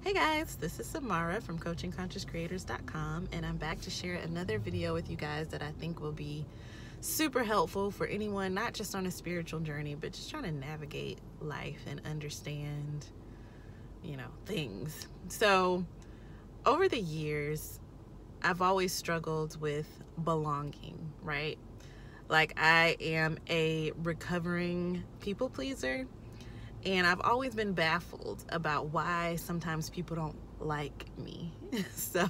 Hey guys, this is Samara from CoachingConsciousCreators.com, and I'm back to share another video with you guys that I think will be super helpful for anyone, not just on a spiritual journey, but just trying to navigate life and understand, things. So over the years, I've always struggled with belonging, right? Like, I am a recovering people pleaser. And I've always been baffled about why sometimes people don't like me. So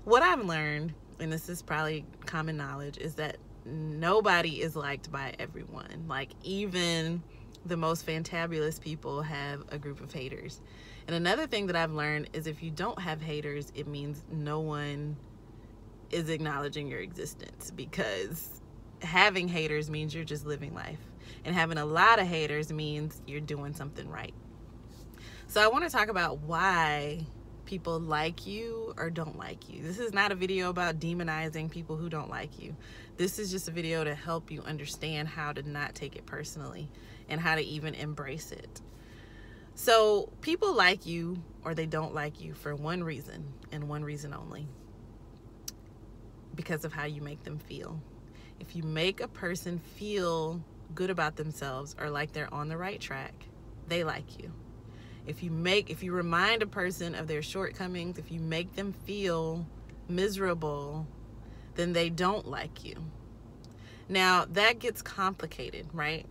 what I've learned, and this is probably common knowledge, is that nobody is liked by everyone. Like, even the most fantabulous people have a group of haters. And another thing that I've learned is if you don't have haters, it means no one is acknowledging your existence, because having haters means you're just living life. And having a lot of haters means you're doing something right. So I want to talk about why people like you or don't like you. This is not a video about demonizing people who don't like you. This is just a video to help you understand how to not take it personally and how to even embrace it. So people like you or they don't like you for one reason and one reason only: because of how you make them feel. If you make a person feel good about themselves or like they're on the right track, they like you. If you remind a person of their shortcomings, if you make them feel miserable, then they don't like you. Now that gets complicated, right?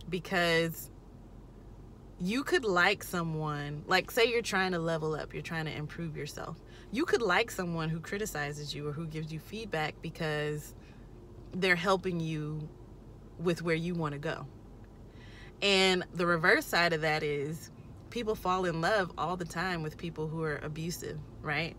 Because you could like someone, like say you're trying to level up, you're trying to improve yourself. You could like someone who criticizes you or who gives you feedback because they're helping you with where you want to go. And the reverse side of that is people fall in love all the time with people who are abusive, right?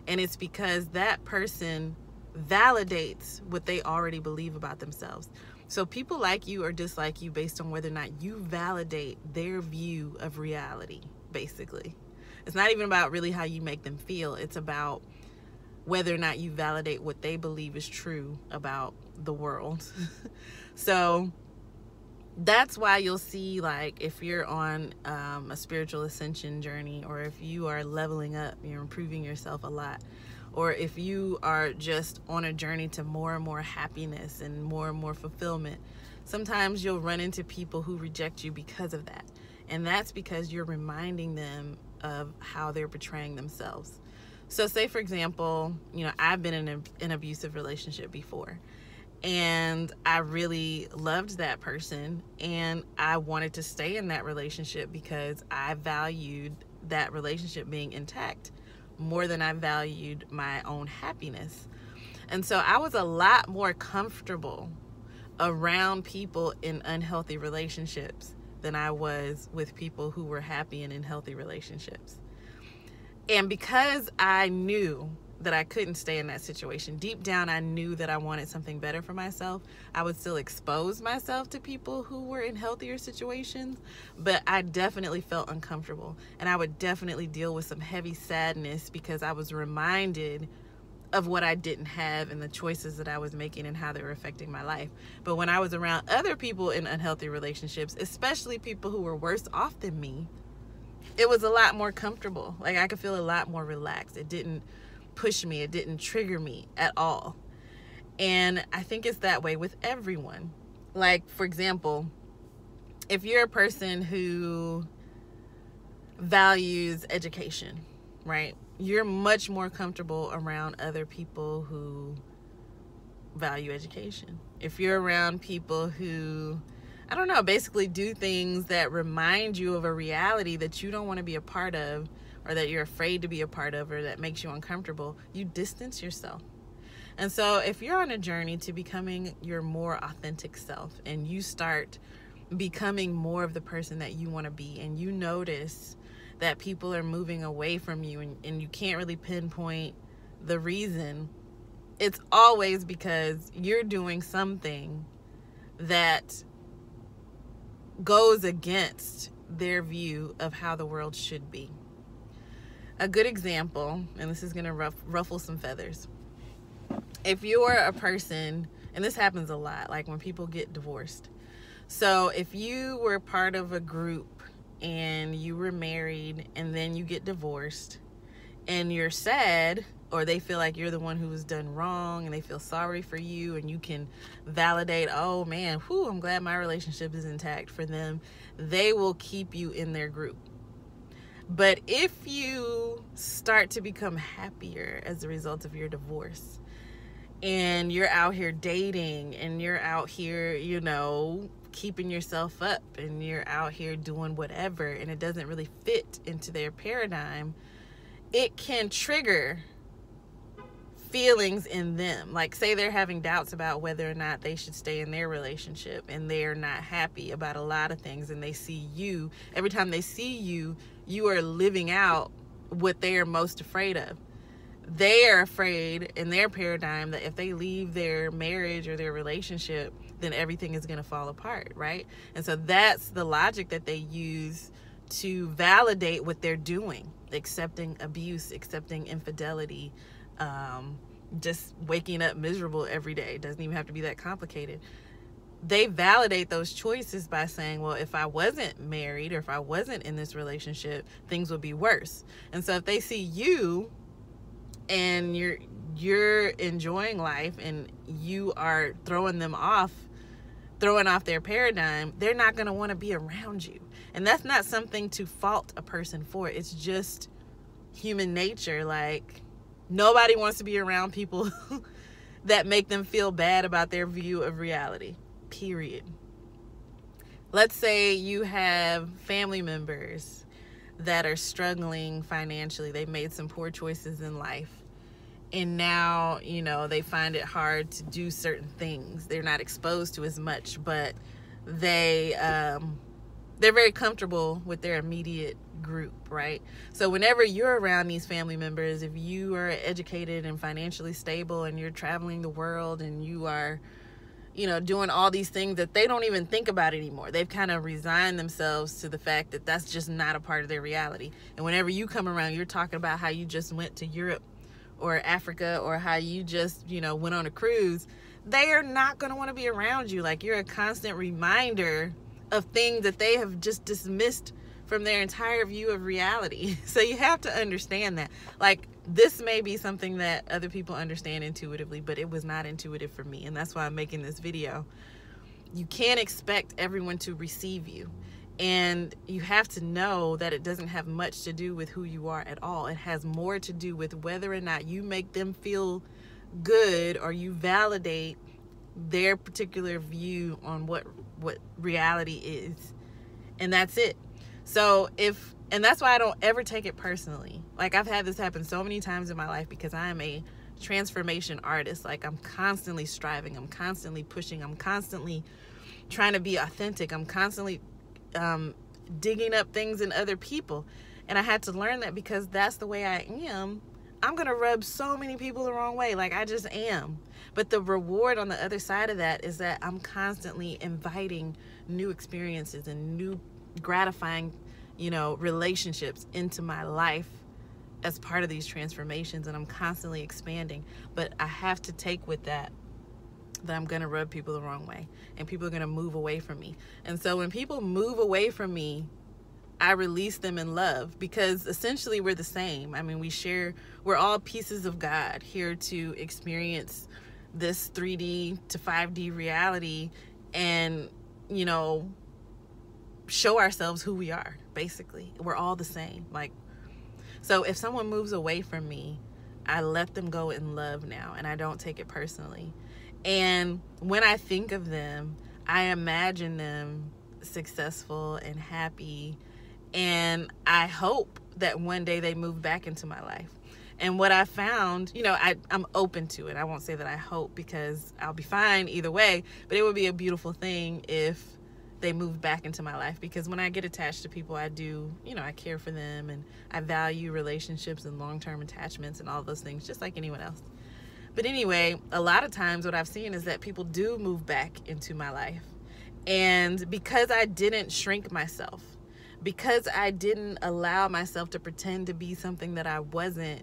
And it's because that person validates what they already believe about themselves. So people like you or dislike you based on whether or not you validate their view of reality, basically. It's not even about really how you make them feel. It's about whether or not you validate what they believe is true about the world. So that's why you'll see, like, if you're on a spiritual ascension journey, or if you are leveling up, you're improving yourself a lot, or if you are just on a journey to more and more happiness and more fulfillment, sometimes you'll run into people who reject you because of that. And that's because you're reminding them of how they're portraying themselves. So say, for example, I've been in an abusive relationship before, and I really loved that person, and I wanted to stay in that relationship because I valued that relationship being intact more than I valued my own happiness. And so I was a lot more comfortable around people in unhealthy relationships than I was with people who were happy and in healthy relationships. And because I knew that I couldn't stay in that situation, deep down I knew that I wanted something better for myself. I would still expose myself to people who were in healthier situations, but I definitely felt uncomfortable, and I would definitely deal with some heavy sadness because I was reminded of what I didn't have and the choices that I was making and how they were affecting my life. But when I was around other people in unhealthy relationships, especially people who were worse off than me, it was a lot more comfortable. Like, I could feel a lot more relaxed. It didn't push me. It didn't trigger me at all. And I think it's that way with everyone. Like, for example, if you're a person who values education, right? You're much more comfortable around other people who value education. If you're around people who, basically do things that remind you of a reality that you don't want to be a part of, or that you're afraid to be a part of, or that makes you uncomfortable, you distance yourself. And so if you're on a journey to becoming your more authentic self, and you start becoming more of the person that you want to be, and you notice that people are moving away from you, and you can't really pinpoint the reason, it's always because you're doing something that goes against their view of how the world should be. A good example, and this is going to ruffle some feathers. If you're a person, and this happens a lot, like when people get divorced. So if you were part of a group and you were married and then you get divorced and you're sad, or they feel like you're the one who was done wrong and they feel sorry for you, and you can validate, oh man, whew, I'm glad my relationship is intact for them, they will keep you in their group. But if you start to become happier as a result of your divorce, and you're out here dating, and you're out here, keeping yourself up, and you're out here doing whatever, and it doesn't really fit into their paradigm, it can trigger feelings in them. Like, say they're having doubts about whether or not they should stay in their relationship, and they're not happy about a lot of things, and they see you, every time they see you, you are living out what they are most afraid of. They are afraid in their paradigm that if they leave their marriage or their relationship, then everything is going to fall apart, right? And so that's the logic that they use to validate what they're doing, accepting abuse, accepting infidelity, just waking up miserable every day. It doesn't even have to be that complicated. They validate those choices by saying, well, if I wasn't married or if I wasn't in this relationship, things would be worse. And so if they see you and you're enjoying life and you are throwing off their paradigm, they're not going to want to be around you. And that's not something to fault a person for. It's just human nature. Like, nobody wants to be around people that make them feel bad about their view of reality, period. Let's say you have family members that are struggling financially. They've made some poor choices in life, and now, they find it hard to do certain things. They're not exposed to as much, but they're very comfortable with their immediate group, right? So whenever you're around these family members, if you are educated and financially stable and you're traveling the world and you are, doing all these things that they don't even think about anymore. They've kind of resigned themselves to the fact that that's just not a part of their reality. And whenever you come around, you're talking about how you just went to Europe or Africa, or how you just, went on a cruise. They are not going to want to be around you. Like, you're a constant reminder of things that they have just dismissed from their entire view of reality. So you have to understand that. Like, this may be something that other people understand intuitively, but it was not intuitive for me. And that's why I'm making this video. You can't expect everyone to receive you. And you have to know that it doesn't have much to do with who you are at all. It has more to do with whether or not you make them feel good, or you validate their particular view on what reality is. And that's it. So and that's why I don't ever take it personally. Like, I've had this happen so many times in my life because I am a transformation artist. Like, I'm constantly striving. I'm constantly pushing. I'm constantly trying to be authentic. I'm constantly digging up things in other people. And I had to learn that because that's the way I am. I'm going to rub so many people the wrong way. Like, I just am. But the reward on the other side of that is that I'm constantly inviting new experiences and new gratifying, relationships into my life as part of these transformations. And I'm constantly expanding. But I have to take with that I'm going to rub people the wrong way, and people are going to move away from me. And so when people move away from me, I release them in love, because essentially we're the same. I mean, we're all pieces of God here to experience this 3D to 5D reality and, show ourselves who we are, basically. We're all the same. Like, so if someone moves away from me, I let them go in love now, and I don't take it personally. And when I think of them, I imagine them successful and happy, and I hope that one day they move back into my life. And what I found, I'm open to it. I won't say that I hope, because I'll be fine either way, but it would be a beautiful thing if they move back into my life, because when I get attached to people, I do, I care for them, and I value relationships and long-term attachments and all those things, just like anyone else. But anyway, a lot of times what I've seen is that people do move back into my life. And because I didn't shrink myself, because I didn't allow myself to pretend to be something that I wasn't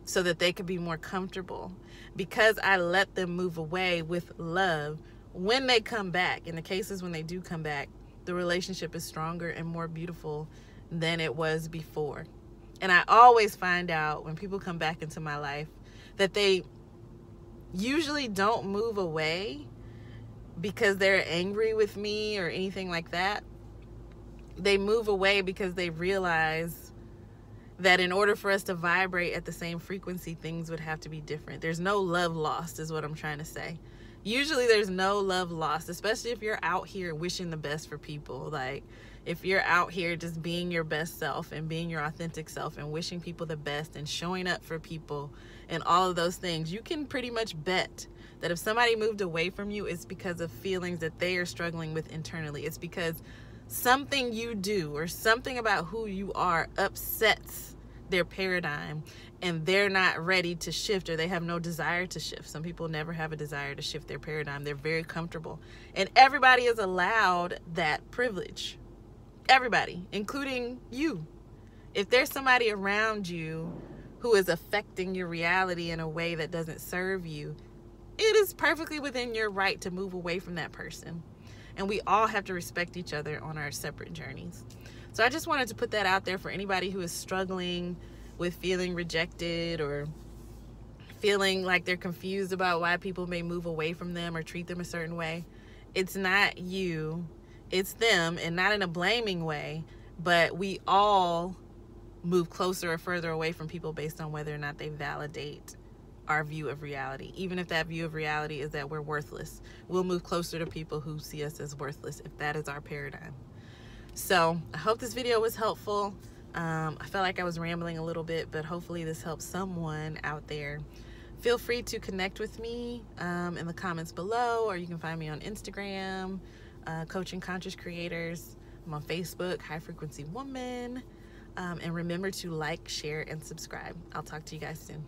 so that they could be more comfortable, because I let them move away with love, when they come back, in the cases when they do come back, the relationship is stronger and more beautiful than it was before. And I always find out when people come back into my life that they usually don't move away because they're angry with me or anything like that. They move away because they realize that in order for us to vibrate at the same frequency, things would have to be different. There's no love lost, is what I'm trying to say. Usually there's no love lost, especially if you're out here wishing the best for people. Like, if you're out here just being your best self and being your authentic self and wishing people the best and showing up for people and all of those things, you can pretty much bet that if somebody moved away from you, it's because of feelings that they are struggling with internally. It's because something you do or something about who you are upsets their paradigm and they're not ready to shift, or they have no desire to shift. Some people never have a desire to shift their paradigm. They're very comfortable, and everybody is allowed that privilege. Everybody, including you. If there's somebody around you who is affecting your reality in a way that doesn't serve you, it is perfectly within your right to move away from that person. And we all have to respect each other on our separate journeys. So I just wanted to put that out there for anybody who is struggling with feeling rejected or feeling like they're confused about why people may move away from them or treat them a certain way. It's not you, it's them, and not in a blaming way, but we all move closer or further away from people based on whether or not they validate our view of reality. Even if that view of reality is that we're worthless, we'll move closer to people who see us as worthless if that is our paradigm. So I hope this video was helpful. I felt like I was rambling a little bit, but hopefully this helps someone out there. Feel free to connect with me in the comments below, or you can find me on Instagram, Coaching Conscious Creators. I'm on Facebook, High Frequency Woman. And remember to like, share, and subscribe. I'll talk to you guys soon.